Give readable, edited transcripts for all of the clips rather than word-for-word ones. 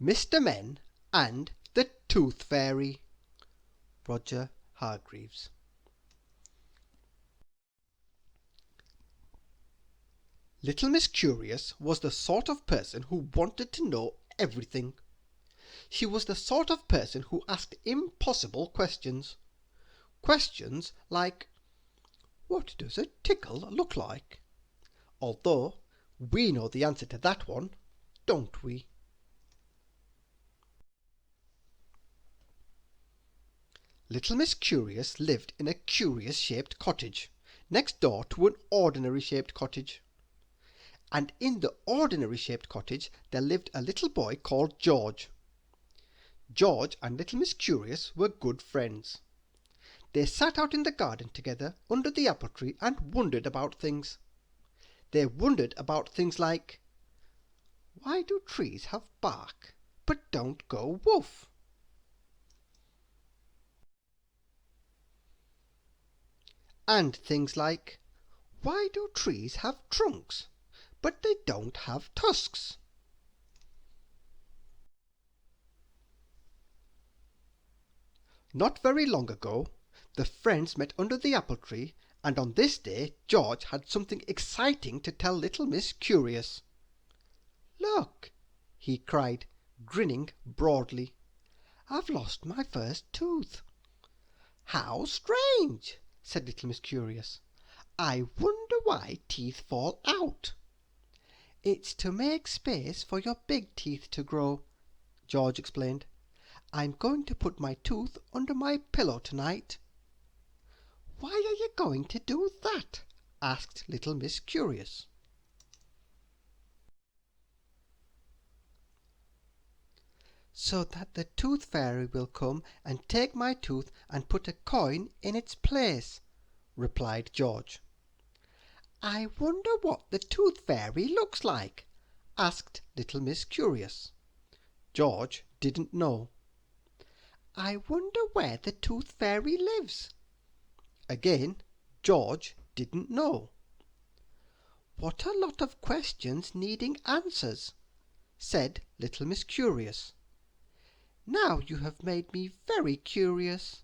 Mr. Men and the Tooth Fairy. Roger Hargreaves. Little Miss Curious was the sort of person who wanted to know everything. She was the sort of person who asked impossible questions. Questions like, what does a tickle look like? Although we know the answer to that one, don't we? Little Miss Curious lived in a curious-shaped cottage, next door to an ordinary-shaped cottage. And in the ordinary-shaped cottage there lived a little boy called George. George and Little Miss Curious were good friends. They sat out in the garden together under the apple tree and wondered about things. They wondered about things like, why do trees have bark but don't go woof? And things like, why do trees have trunks but they don't have tusks? Not very long ago, the friends met under the apple tree, and on this day George had something exciting to tell Little Miss Curious. Look, he cried, grinning broadly. I've lost my first tooth. How strange, said Little Miss Curious. I wonder why teeth fall out. It's to make space for your big teeth to grow, George explained. I'm going to put my tooth under my pillow tonight. Why are you going to do that? Asked Little Miss Curious. So that the Tooth Fairy will come and take my tooth and put a coin in its place, replied George. I wonder what the Tooth Fairy looks like, asked Little Miss Curious. George didn't know. I wonder where the Tooth Fairy lives. Again, George didn't know. What a lot of questions needing answers, said Little Miss Curious. Now you have made me very curious.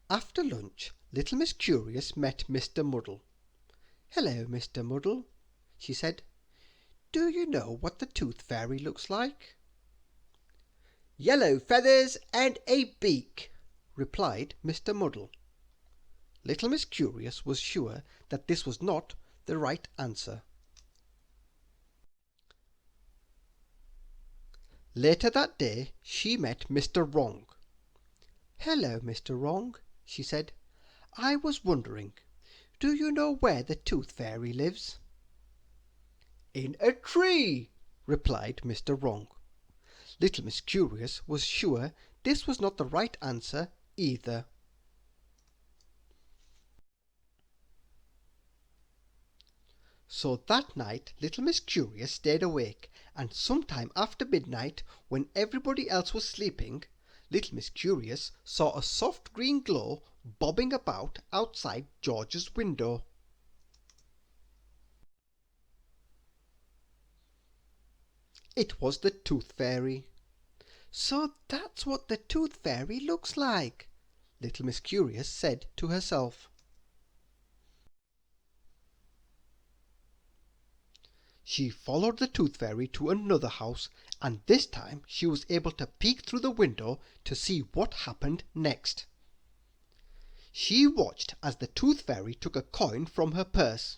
After lunch, Little Miss Curious met Mr. Muddle. Hello, Mr. Muddle, she said. Do you know what the Tooth Fairy looks like? Yellow feathers and a beak, replied Mr. Muddle. Little Miss Curious was sure that this was not the right answer. Later that day she met Mr. Wrong. Hello, Mr. Wrong, she said. I was wondering, do you know where the Tooth Fairy lives? In a tree, replied Mr. Wrong. Little Miss Curious was sure this was not the right answer either. So that night Little Miss Curious stayed awake, and sometime after midnight, when everybody else was sleeping, Little Miss Curious saw a soft green glow bobbing about outside George's window. It was the Tooth Fairy. So that's what the Tooth Fairy looks like, Little Miss Curious said to herself. She followed the Tooth Fairy to another house, and this time she was able to peek through the window to see what happened next. She watched as the Tooth Fairy took a coin from her purse,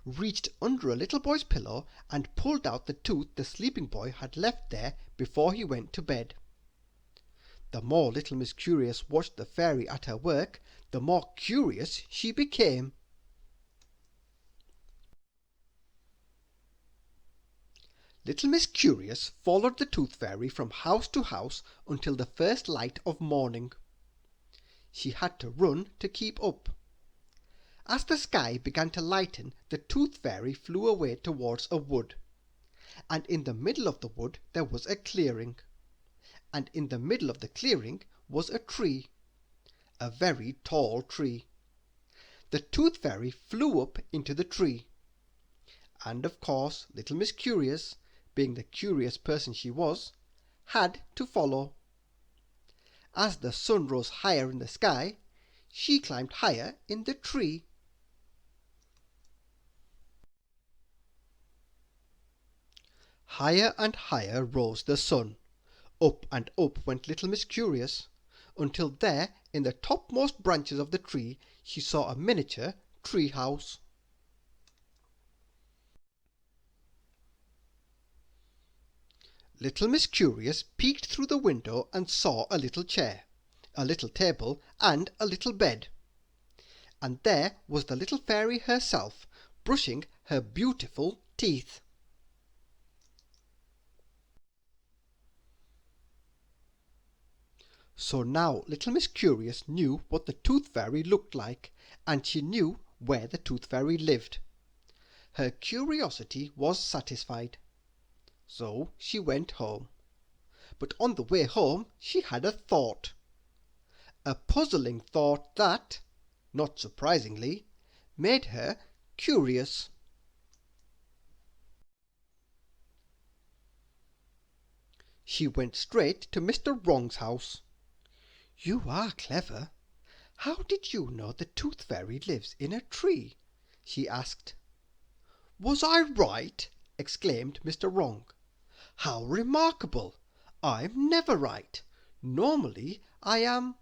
reached under a little boy's pillow, and pulled out the tooth the sleeping boy had left there before he went to bed. The more Little Miss Curious watched the fairy at her work, the more curious she became. Little Miss Curious followed the Tooth Fairy from house to house until the first light of morning. She had to run to keep up. As the sky began to lighten, the Tooth Fairy flew away towards a wood. And in the middle of the wood there was a clearing. And in the middle of the clearing was a tree. A very tall tree. The Tooth Fairy flew up into the tree. and of course little Miss Curious, being the curious person she was, had to follow. As the sun rose higher in the sky, she climbed higher in the tree. Higher and higher rose the sun. Up and up went little Miss Curious, until there in the topmost branches of the tree she saw a miniature tree house. Little Miss Curious peeked through the window and saw a little chair, a little table, and a little bed. And there was the little fairy herself, brushing her beautiful teeth. So now little Miss Curious knew what the Tooth Fairy looked like, and she knew where the Tooth Fairy lived. Her curiosity was satisfied. So she went home. But on the way home she had a thought. A puzzling thought that, not surprisingly, made her curious. She went straight to Mr. Wrong's house. "You are clever. How did you know the Tooth Fairy lives in a tree?" she asked. "Was I right?" exclaimed Mr. Wrong. "How remarkable! I'm never right. Normally I am—"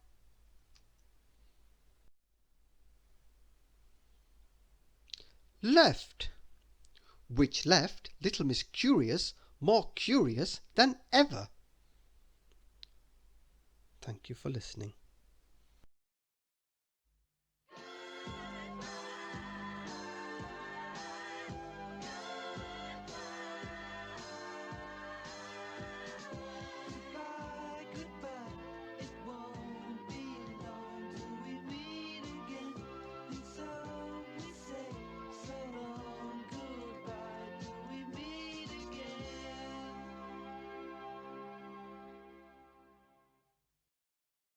left, which left little Miss Curious more curious than ever. Thank you for listening.